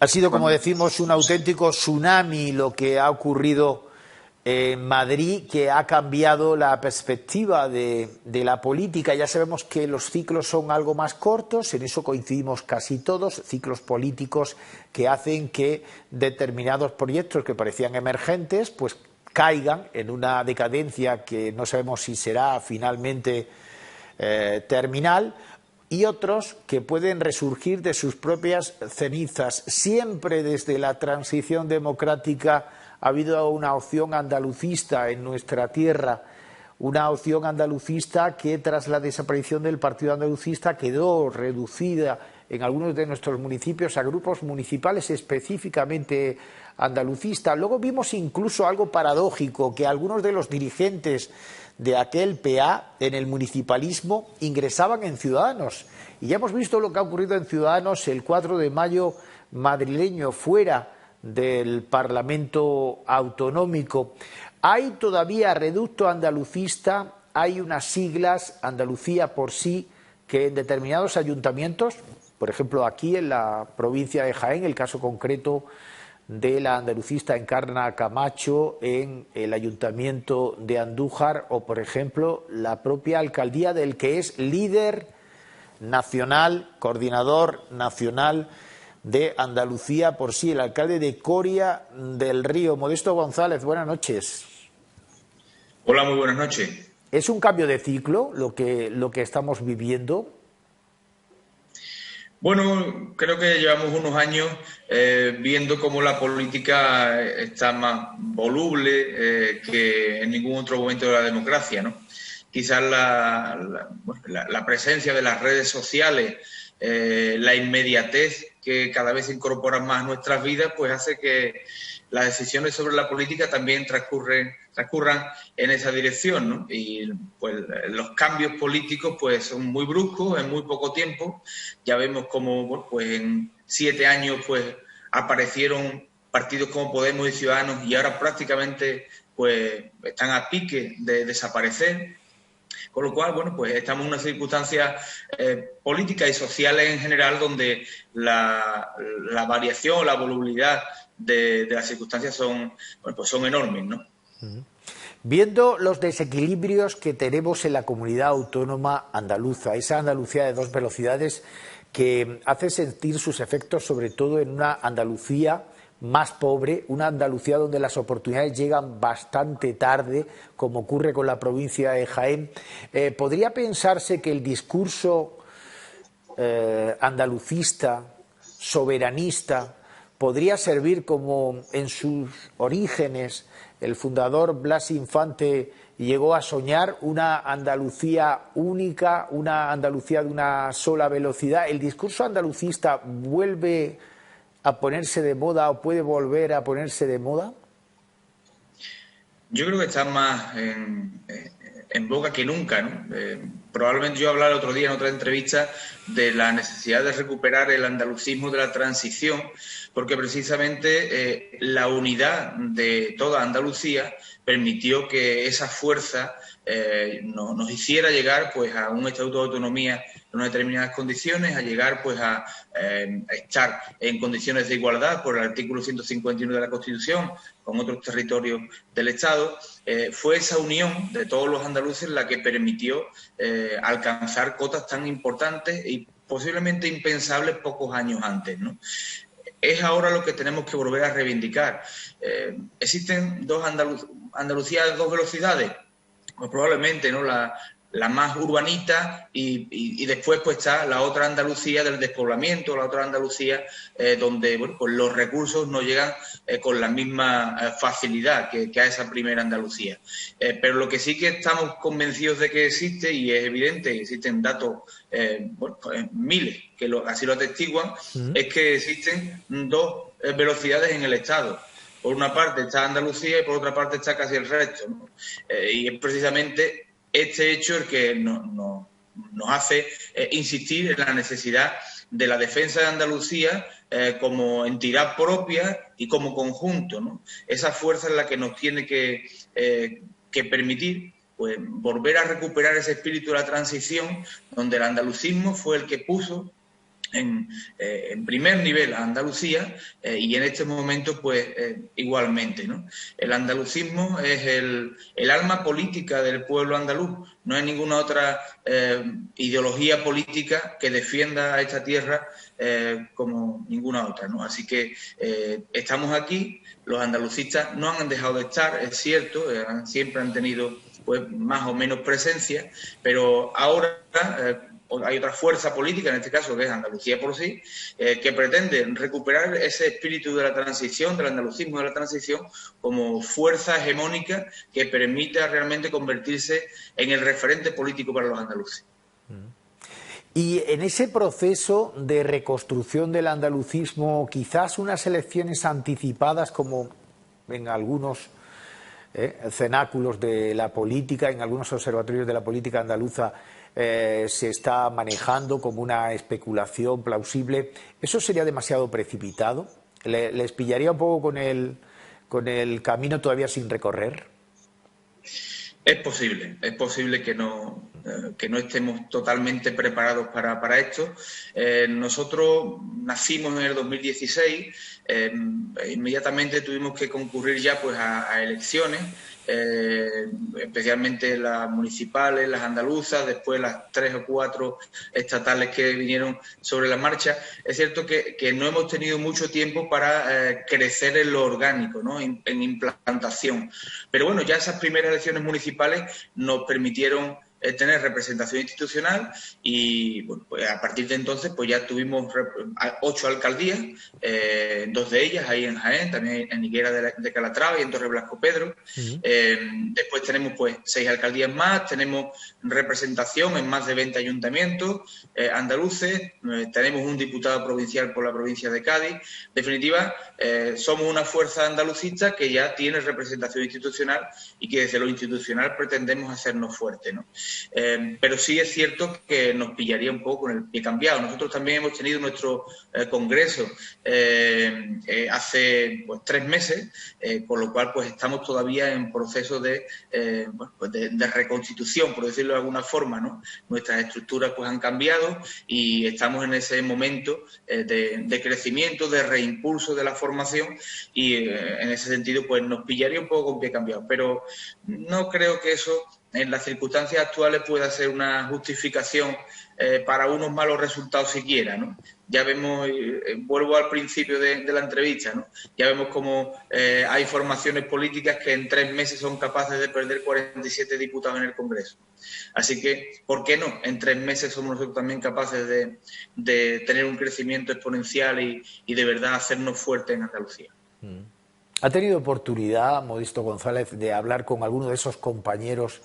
Ha sido, como decimos, un auténtico tsunami lo que ha ocurrido en Madrid, que ha cambiado la perspectiva de la política. Ya sabemos que los ciclos son algo más cortos, en eso coincidimos casi todos, ciclos políticos que hacen que determinados proyectos que parecían emergentes pues caigan en una decadencia que no sabemos si será finalmente terminal, y otros que pueden resurgir de sus propias cenizas. Siempre desde la transición democrática ha habido una opción andalucista en nuestra tierra, una opción andalucista que tras la desaparición del Partido Andalucista quedó reducida en algunos de nuestros municipios a grupos municipales específicamente andalucistas. Luego vimos incluso algo paradójico, que algunos de los dirigentes de aquel PA en el municipalismo ingresaban en Ciudadanos. Y ya hemos visto lo que ha ocurrido en Ciudadanos el 4 de mayo madrileño, fuera del Parlamento Autonómico. Hay todavía reducto andalucista, hay unas siglas, Andalucía por sí, que en determinados ayuntamientos, por ejemplo aquí en la provincia de Jaén, el caso concreto de la andalucista Encarna Camacho en el ayuntamiento de Andújar, o por ejemplo la propia alcaldía del que es líder nacional, coordinador nacional de Andalucía por sí, el alcalde de Coria del Río. Modesto González, buenas noches. Hola, muy buenas noches. ¿Es un cambio de ciclo lo que estamos viviendo? Bueno, creo que llevamos unos años viendo cómo la política está más voluble que en ningún otro momento de la democracia, ¿no? Quizás la presencia de las redes sociales, la inmediatez que cada vez incorporan más nuestras vidas, pues hace que las decisiones sobre la política también transcurran en esa dirección, ¿no? Y pues los cambios políticos pues son muy bruscos en muy poco tiempo. Ya vemos cómo, bueno, pues en 7 años pues aparecieron partidos como Podemos y Ciudadanos y ahora prácticamente pues están a pique de desaparecer. Con lo cual, bueno, pues estamos en una circunstancia política y sociales en general donde la variación, la volubilidad de las circunstancias son, bueno, pues son enormes, ¿no? Viendo los desequilibrios que tenemos en la comunidad autónoma andaluza, esa Andalucía de 2 velocidades que hace sentir sus efectos sobre todo en una Andalucía más pobre, una Andalucía donde las oportunidades llegan bastante tarde, como ocurre con la provincia de Jaén, ¿podría pensarse que el discurso andalucista, soberanista, podría servir como en sus orígenes el fundador Blas Infante llegó a soñar, una Andalucía única, una Andalucía de una sola velocidad? ¿El discurso andalucista vuelve a ponerse de moda o puede volver a ponerse de moda? Yo creo que está más en boga que nunca, ¿no? Probablemente yo hablaba el otro día en otra entrevista de la necesidad de recuperar el andalucismo de la transición, porque precisamente la unidad de toda Andalucía permitió que esa fuerza nos hiciera llegar pues a un estatuto de autonomía en unas determinadas condiciones, a llegar pues a estar en condiciones de igualdad por el artículo 151 de la Constitución con otros territorios del Estado. Fue esa unión de todos los andaluces la que permitió alcanzar cotas tan importantes y posiblemente impensables pocos años antes, ¿no? Es ahora lo que tenemos que volver a reivindicar. ¿Existen dos Andalucía de 2 velocidades? Pues probablemente, ¿no? La más urbanita y después pues está la otra Andalucía del despoblamiento, la otra Andalucía donde, bueno, pues los recursos no llegan con la misma facilidad que a esa primera Andalucía. Pero lo que sí que estamos convencidos de que existe, y es evidente, existen datos, bueno, pues miles que así lo atestiguan, es que existen 2 velocidades en el Estado. Por una parte está Andalucía y por otra parte está casi el resto, ¿no? Y es precisamente este hecho el que nos hace insistir en la necesidad de la defensa de Andalucía como entidad propia y como conjunto, ¿no? Esa fuerza es la que nos tiene que permitir pues volver a recuperar ese espíritu de la transición, donde el andalucismo fue el que puso en primer nivel a Andalucía y en este momento pues igualmente, ¿no? El andalucismo es el alma política del pueblo andaluz, no hay ninguna otra ideología política que defienda a esta tierra como ninguna otra, ¿no? Así que estamos aquí, los andalucistas no han dejado de estar, es cierto, siempre han tenido pues más o menos presencia, pero ahora hay otra fuerza política, en este caso que es Andalucía por sí, que pretende recuperar ese espíritu de la transición, del andalucismo de la transición, como fuerza hegemónica que permita realmente convertirse en el referente político para los andaluces. Y en ese proceso de reconstrucción del andalucismo, quizás unas elecciones anticipadas como en algunos cenáculos de la política, en algunos observatorios de la política andaluza se está manejando como una especulación plausible, ¿eso sería demasiado precipitado? ¿Les pillaría un poco con el camino todavía sin recorrer? Es posible que no estemos totalmente preparados para esto. Nosotros nacimos en el 2016, inmediatamente tuvimos que concurrir ya pues a elecciones, especialmente las municipales, las andaluzas, después las 3 o 4 estatales que vinieron sobre la marcha. Es cierto que no hemos tenido mucho tiempo para crecer en lo orgánico, ¿no? en implantación. Pero bueno, ya esas primeras elecciones municipales nos permitieron tener representación institucional y bueno, pues a partir de entonces pues ya tuvimos 8 alcaldías, 2 de ellas ahí en Jaén, también en Higuera de Calatrava y en Torre Blasco Pedro. Después tenemos pues 6 alcaldías más, tenemos representación en más de 20 ayuntamientos andaluces, tenemos un diputado provincial por la provincia de Cádiz. En definitiva, somos una fuerza andalucista que ya tiene representación institucional y que desde lo institucional pretendemos hacernos fuertes, ¿no? Pero sí es cierto que nos pillaría un poco con el pie cambiado. Nosotros también hemos tenido nuestro congreso hace pues 3 meses, con lo cual pues estamos todavía en proceso de reconstitución, por decirlo de alguna forma, ¿no? Nuestras estructuras pues han cambiado y estamos en ese momento de crecimiento, de reimpulso de la formación y en ese sentido pues nos pillaría un poco con pie cambiado. Pero no creo que eso en las circunstancias actuales pueda ser una justificación para unos malos resultados siquiera, ¿no? Ya vemos, vuelvo al principio de la entrevista, ¿no? Ya vemos cómo hay formaciones políticas que en 3 meses son capaces de perder 47 diputados en el Congreso. Así que, ¿por qué no? En 3 meses somos nosotros también capaces de tener un crecimiento exponencial y de verdad hacernos fuertes en Andalucía. ¿Ha tenido oportunidad, Modesto González, de hablar con alguno de esos compañeros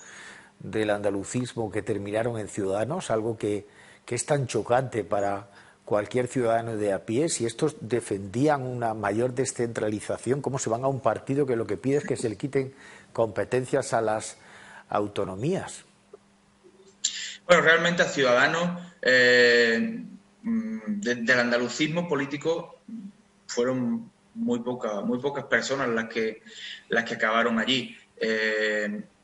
del andalucismo que terminaron en Ciudadanos? Algo que es tan chocante para cualquier ciudadano de a pie. Si estos defendían una mayor descentralización, ¿cómo se van a un partido que lo que pide es que se le quiten competencias a las autonomías? Bueno, realmente a Ciudadanos del andalucismo político fueron muy pocas personas las que acabaron allí.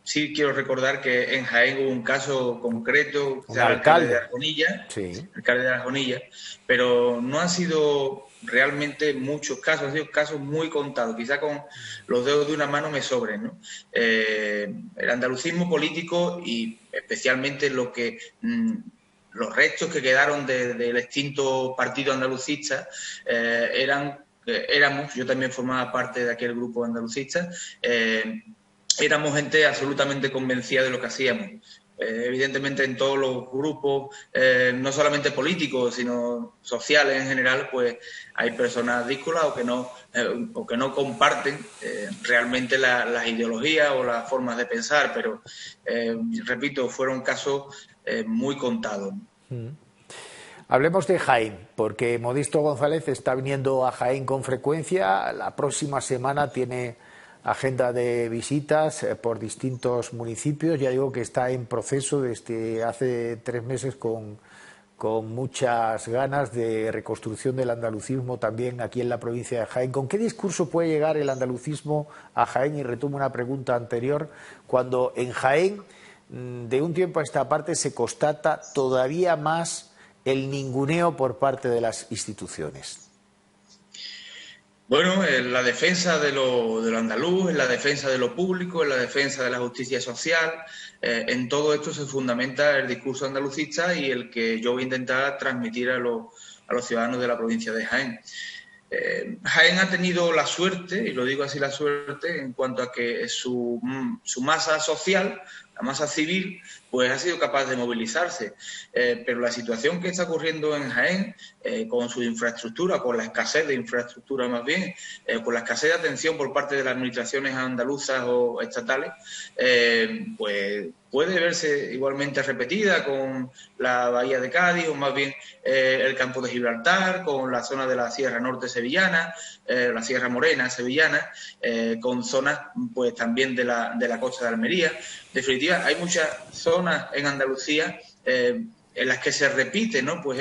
Sí quiero recordar que en Jaén hubo un caso concreto, el alcalde de Arjonilla, sí. alcalde de Arjonilla, pero no han sido realmente muchos casos, han sido casos muy contados, quizá con los dedos de una mano me sobren, ¿no? El andalucismo político y especialmente los restos que quedaron del extinto partido andalucista éramos, yo también formaba parte de aquel grupo andalucista, éramos gente absolutamente convencida de lo que hacíamos. Evidentemente en todos los grupos, no solamente políticos, sino sociales en general, pues hay personas díscolas o que no comparten realmente las ideologías o las formas de pensar, pero repito, fueron casos muy contados. Hablemos de Jaén, porque Modesto González está viniendo a Jaén con frecuencia. La próxima semana tiene agenda de visitas por distintos municipios. Ya digo que está en proceso desde hace 3 meses con muchas ganas de reconstrucción del andalucismo también aquí en la provincia de Jaén. ¿Con qué discurso puede llegar el andalucismo a Jaén? Y retomo una pregunta anterior, cuando en Jaén de un tiempo a esta parte se constata todavía más el ninguneo por parte de las instituciones? Bueno, en la defensa de lo andaluz, en la defensa de lo público, en la defensa de la justicia social, en todo esto se fundamenta el discurso andalucista y el que yo voy a intentar transmitir a los ciudadanos de la provincia de Jaén. Jaén ha tenido la suerte, y lo digo así, la suerte, en cuanto a que su masa social, la masa civil, pues ha sido capaz de movilizarse. Pero la situación que está ocurriendo en Jaén, con su infraestructura, con la escasez de infraestructura más bien, con la escasez de atención por parte de las administraciones andaluzas o estatales, pues puede verse igualmente repetida con la Bahía de Cádiz, o más bien el campo de Gibraltar, con la zona de la Sierra Norte sevillana, la Sierra Morena sevillana, con zonas pues también de la costa de Almería. En definitiva, hay muchas zonas en Andalucía en las que se repite, ¿no?, pues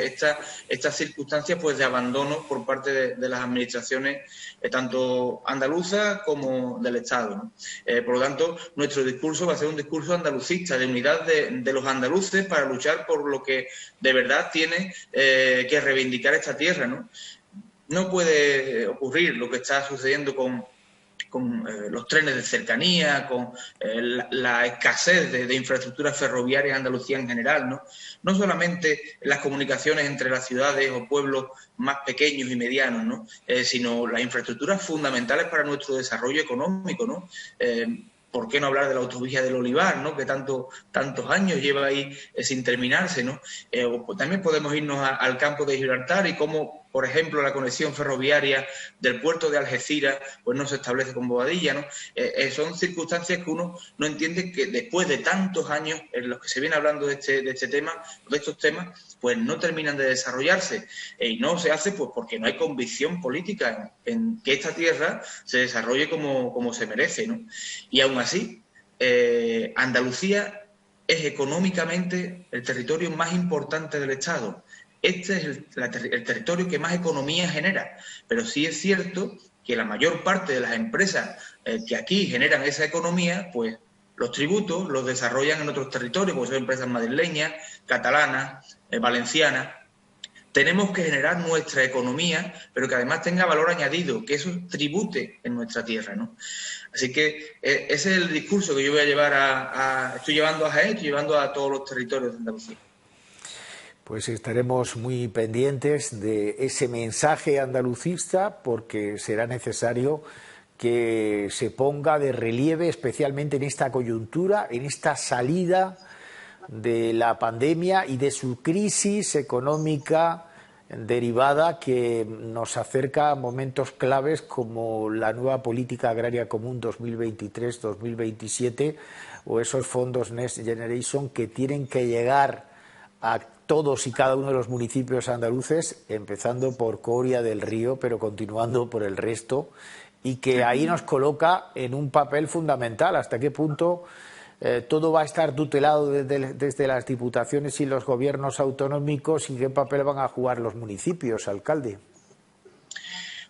estas circunstancias pues de abandono por parte de las administraciones tanto andaluzas como del Estado, ¿no? Por lo tanto, nuestro discurso va a ser un discurso andalucista, de unidad de los andaluces para luchar por lo que de verdad tiene que reivindicar esta tierra, ¿no? No puede ocurrir lo que está sucediendo con los trenes de cercanía, con la escasez de infraestructuras ferroviarias en Andalucía en general, ¿no? No solamente las comunicaciones entre las ciudades o pueblos más pequeños y medianos, ¿no? Sino las infraestructuras fundamentales para nuestro desarrollo económico, ¿no? ¿Por qué no hablar de la autovía del Olivar, ¿no?, que tantos años lleva ahí sin terminarse, ¿no? También podemos irnos al campo de Gibraltar y cómo, por ejemplo, la conexión ferroviaria del puerto de Algeciras pues no se establece con Bobadilla, ¿no? Son circunstancias que uno no entiende, que después de tantos años en los que se viene hablando de este tema, de estos temas, pues no terminan de desarrollarse. Y no se hace pues porque no hay convicción política en que esta tierra se desarrolle como se merece, ¿no? Y aún así, Andalucía es económicamente el territorio más importante del Estado. Este es el territorio que más economía genera, pero sí es cierto que la mayor parte de las empresas que aquí generan esa economía, pues los tributos los desarrollan en otros territorios, porque son empresas madrileñas, catalanas, valencianas. Tenemos que generar nuestra economía, pero que además tenga valor añadido, que eso tribute en nuestra tierra, ¿no? Así que ese es el discurso que yo voy a llevar estoy llevando a Jaén, estoy llevando a todos los territorios de Andalucía. Pues estaremos muy pendientes de ese mensaje andalucista, porque será necesario que se ponga de relieve, especialmente en esta coyuntura, en esta salida de la pandemia y de su crisis económica derivada, que nos acerca a momentos claves como la nueva política agraria común 2023-2027 o esos fondos Next Generation que tienen que llegar a todos y cada uno de los municipios andaluces, empezando por Coria del Río, pero continuando por el resto, y que ahí nos coloca en un papel fundamental. ¿Hasta qué punto todo va a estar tutelado desde las diputaciones y los gobiernos autonómicos, y qué papel van a jugar los municipios, alcalde?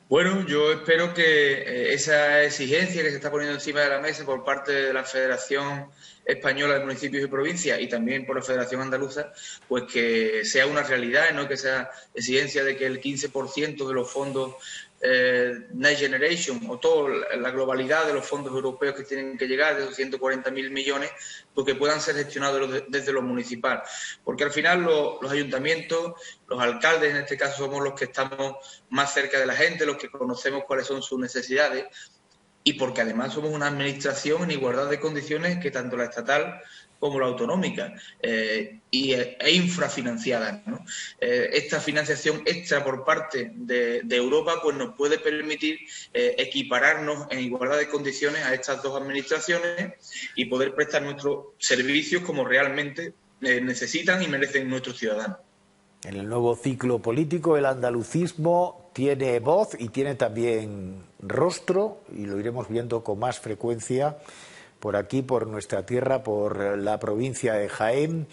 Bueno, yo espero que esa exigencia que se está poniendo encima de la mesa por parte de la Federación Española de Municipios y Provincias y también por la Federación Andaluza, pues que sea una realidad, ¿no? Que esa exigencia de que el 15% de los fondos Next Generation o toda la globalidad de los fondos europeos que tienen que llegar, de esos 140.000 millones, pues que puedan ser gestionados desde lo municipal. Porque al final los ayuntamientos, los alcaldes en este caso, somos los que estamos más cerca de la gente, los que conocemos cuáles son sus necesidades, y porque además somos una administración en igualdad de condiciones que tanto la estatal como la autonómica, e infrafinanciada, ¿no? Esta financiación extra por parte de Europa pues nos puede permitir equipararnos en igualdad de condiciones a estas dos administraciones y poder prestar nuestros servicios como realmente necesitan y merecen nuestros ciudadanos. En el nuevo ciclo político, el andalucismo tiene voz y tiene también rostro, y lo iremos viendo con más frecuencia por aquí, por nuestra tierra, por la provincia de Jaén.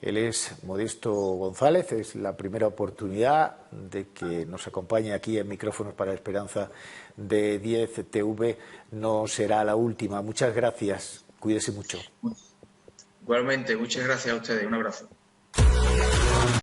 Él es Modesto González, es la primera oportunidad de que nos acompañe aquí en Micrófonos para la Esperanza de 10 TV. No será la última. Muchas gracias. Cuídese mucho. Igualmente, muchas gracias a ustedes. Un abrazo.